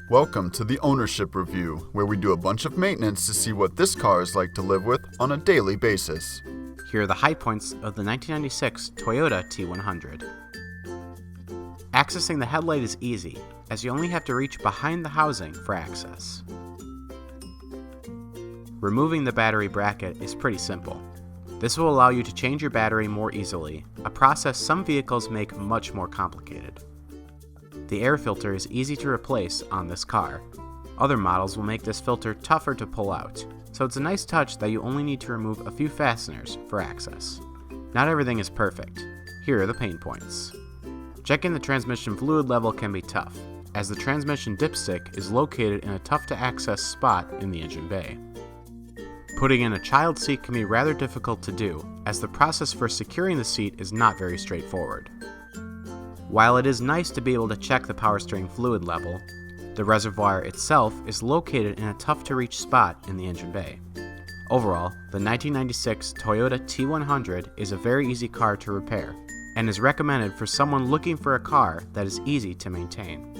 Welcome to the Ownership Review, where we do a bunch of maintenance to see what this car is like to live with on a daily basis. Here are the high points of the 1996 Toyota T100. Accessing the headlight is easy, as you only have to reach behind the housing for access. Removing the battery bracket is pretty simple. This will allow you to change your battery more easily, a process some vehicles make much more complicated. The air filter is easy to replace on this car. Other models will make this filter tougher to pull out, so it's a nice touch that you only need to remove a few fasteners for access. Not everything is perfect. Here are the pain points. Checking the transmission fluid level can be tough, as the transmission dipstick is located in a tough-to-access spot in the engine bay. Putting in a child seat can be rather difficult to do, as the process for securing the seat is not very straightforward. While it is nice to be able to check the power steering fluid level, the reservoir itself is located in a tough-to-reach spot in the engine bay. Overall, the 1996 Toyota T100 is a very easy car to repair, and is recommended for someone looking for a car that is easy to maintain.